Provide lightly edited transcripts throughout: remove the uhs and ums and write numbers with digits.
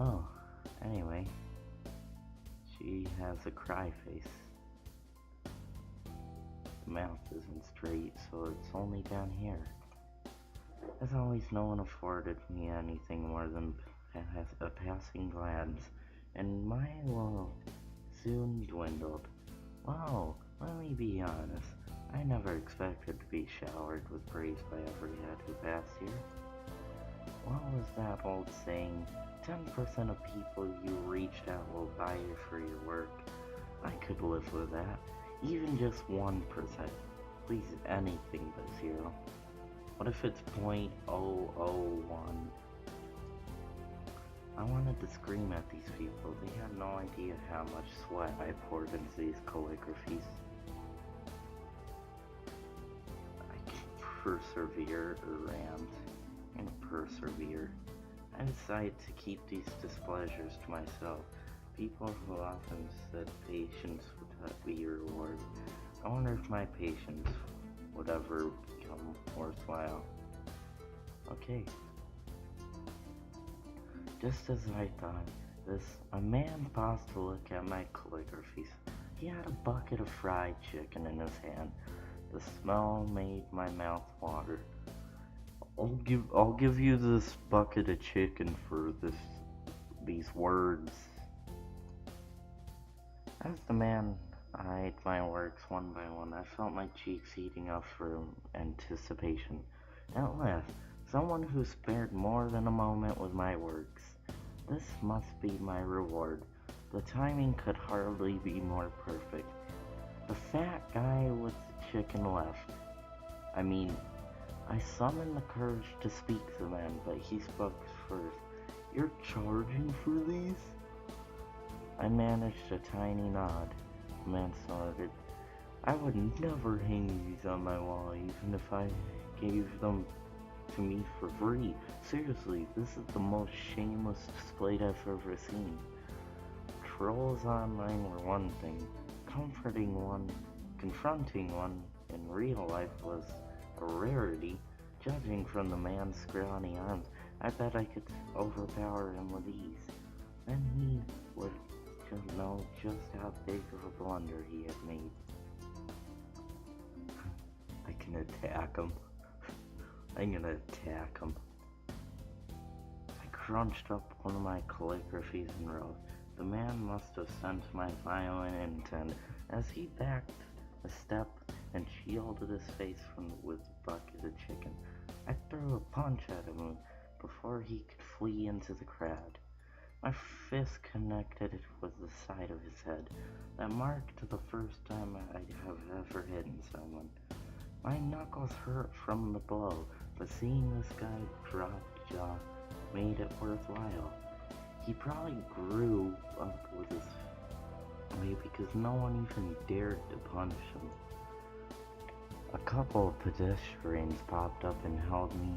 Oh, anyway, she has a cry face. The mouth isn't straight, so it's only down here. As always, no one afforded me anything more than a passing glance, and my love soon dwindled. Wow, let me be honest. I never expected to be showered with praise by every head who passed here. What was that old saying? 10% of people you reached out will buy you for your work. I could live with that. Even just 1%. Please, anything but zero. What if it's 0.001? I wanted to scream at these people. They had no idea how much sweat I poured into these calligraphies. I persevere, rant, and persevere. I decided to keep these displeasures to myself. People who often said patience would be your reward. I wonder if my patience would ever become worthwhile. Okay. Just as I thought, a man paused to look at my calligraphies. He had a bucket of fried chicken in his hand. The smell made my mouth water. I'll give you this bucket of chicken for these words. As the man eyed my works one by one, I felt my cheeks heating up from anticipation. At last, someone who spared more than a moment with my works. This must be my reward. The timing could hardly be more perfect. The fat guy with the chicken left. I summoned the courage to speak to the man, but he spoke first. You're charging for these? I managed a tiny nod. The man snorted. I would never hang these on my wall, even if I gave them to me for free. Seriously, this is the most shameless display I've ever seen. Trolls online were one thing. Confronting one in real life was a rarity. Judging from the man's scrawny arms, I bet I could overpower him with ease. Then he would know just how big of a blunder he had made. I can attack him. I'm gonna attack him. I crunched up one of my calligraphies and wrote, the man must have sensed my violent intent as he backed a step and shielded his face with a bucket of chicken. I threw a punch at him before he could flee into the crowd. My fist connected with the side of his head. That marked the first time I have ever hit someone. My knuckles hurt from the blow, but seeing this guy drop jaw made it worthwhile. He probably grew up with his way because no one even dared to punish him. A couple of pedestrians popped up and held me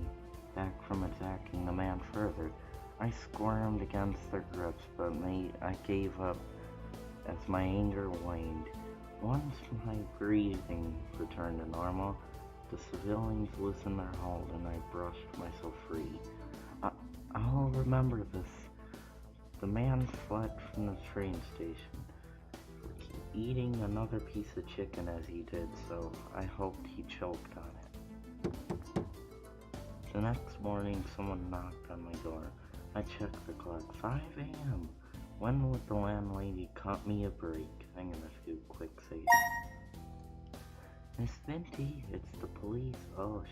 back from attacking the man further. I squirmed against their grips, but I gave up as my anger waned. Once my breathing returned to normal, the civilians loosened their hold and I brushed myself free. I'll remember this. The man fled from the train station, eating another piece of chicken as he did so. I hoped he choked on it. The next morning, someone knocked on my door. I checked the clock. 5 a.m. When would the landlady cut me a break? I'm gonna do quick save. Miss Vinty, it's the police. Oh,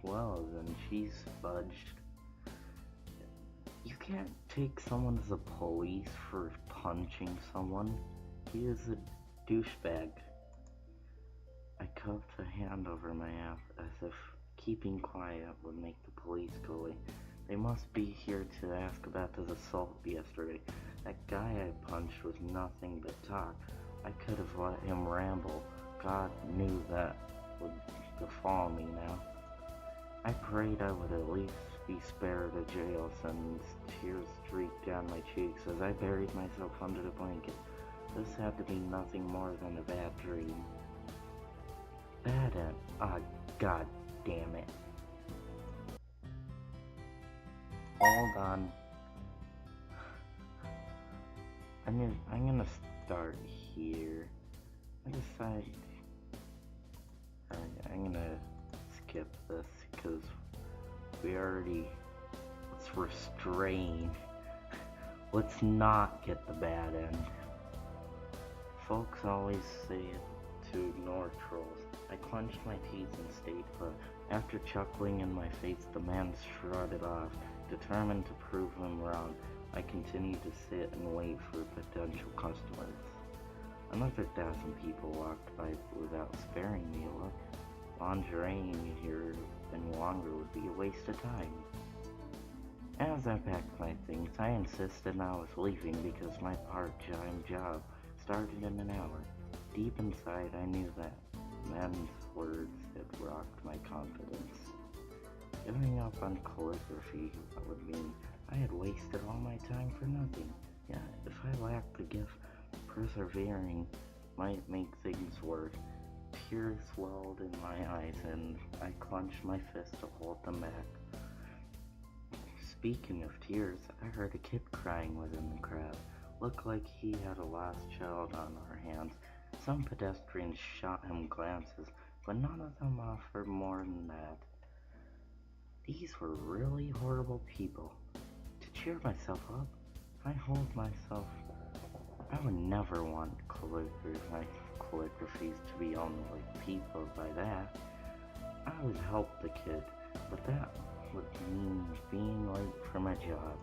well then, she's fudged. You can't take someone as a police for punching someone. He is a douchebag. I cupped a hand over my mouth as if keeping quiet would make the police go away. They must be here to ask about the assault yesterday. That guy I punched was nothing but talk. I could have let him ramble. God knew that would befall me now. I prayed I would at least be spared a jail sentence. Tears streaked down my cheeks as I buried myself under the blanket. This had to be nothing more than a bad dream. God damn it. Hold on. I'm gonna start here. I decide I'm gonna skip this because let's restrain. Let's not get the bad end. Folks always say it to ignore trolls. I clenched my teeth and stayed put. After chuckling in my face, the man strutted off, determined to prove him wrong. I continued to sit and wait for potential customers. Another 1,000 people walked by without sparing me a look. Lingerie here any longer would be a waste of time. As I packed my things, I insisted I was leaving because my part-time job started in an hour. Deep inside, I knew that man's words had rocked my confidence. Giving up on calligraphy would mean I had wasted all my time for nothing. Yeah, if I lacked the gift, persevering might make things worse. Tears welled in my eyes, and I clenched my fist to hold them back. Speaking of tears, I heard a kid crying within the crowd. Looked like he had a lost child on our hands. Some pedestrians shot him glances, but none of them offered more than that. These were really horrible people. To cheer myself up, I hold myself. I would never want calligraphies to be owned like people by that. I would help the kid, but that would mean being late for my job.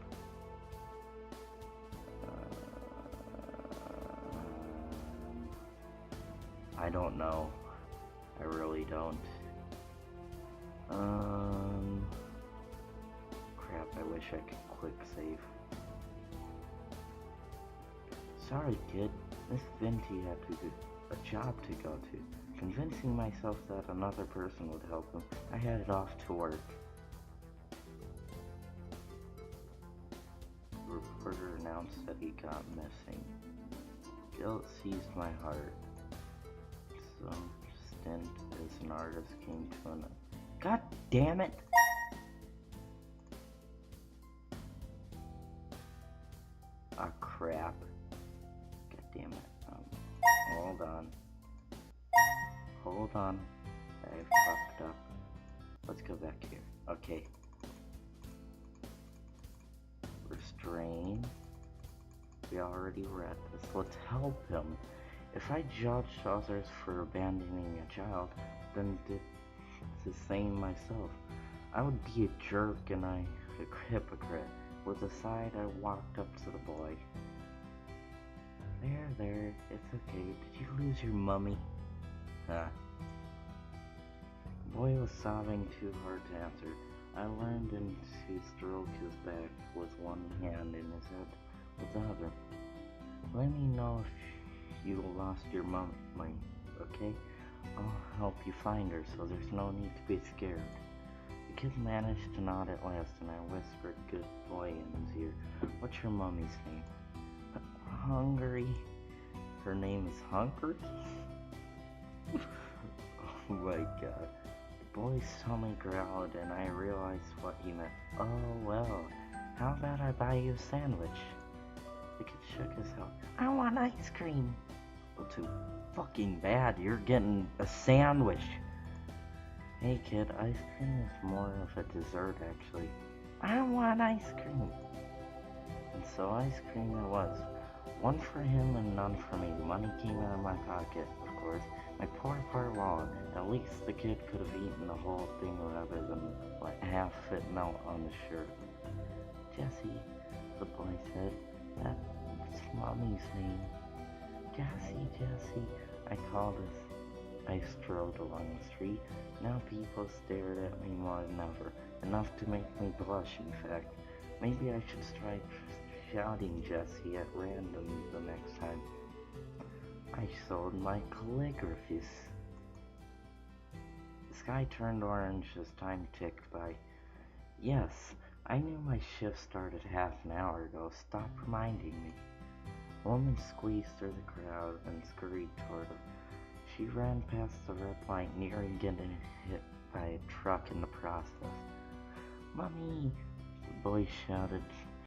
I don't know. I really don't. Crap, I wish I could quick save. Sorry, kid. Miss Venti had a job to go to. Convincing myself that another person would help him, I headed off to work. The reporter announced that he got missing. Guilt seized my heart. Some stint as an artist came to an end. God damn it! Ah, crap. God damn it. Hold on. Hold on. I fucked up. Let's go back here. Okay. Restrain. We already read this. Let's help him. If I judged others for abandoning a child, then did the same myself. I would be a jerk and a hypocrite. With a sigh, I walked up to the boy. There, it's okay. Did you lose your mummy? The boy was sobbing too hard to answer. I learned to stroke his back with one hand and his head with the other. Let me know if you lost your mummy, okay? I'll help you find her, so there's no need to be scared. The kid managed to nod at last, and I whispered good boy in his ear. What's your mummy's name? Hungary. Her name is Hungry? Oh my god. The boy's tummy growled, and I realized what he meant. Oh well, how about I buy you a sandwich? The kid shook his head. I want ice cream. Well, too fucking bad. You're getting a sandwich. Hey kid, ice cream is more of a dessert actually. I want ice cream. And so ice cream it was. One for him and none for me. Money came out of my pocket, of course. My poor wallet. At least the kid could have eaten the whole thing rather than let half it melt on the shirt. Jessie, the boy said. That's Mommy's name. Jessie, I called as I strode along the street. Now people stared at me more than ever. Enough to make me blush, in fact. Maybe I should try shouting Jessie at random the next time. I sold my calligraphies. The sky turned orange as time ticked by. Yes, I knew my shift started half an hour ago. Stop reminding me. A woman squeezed through the crowd and scurried toward him. She ran past the red light, nearing getting hit by a truck in the process. Mommy! The boy shouted.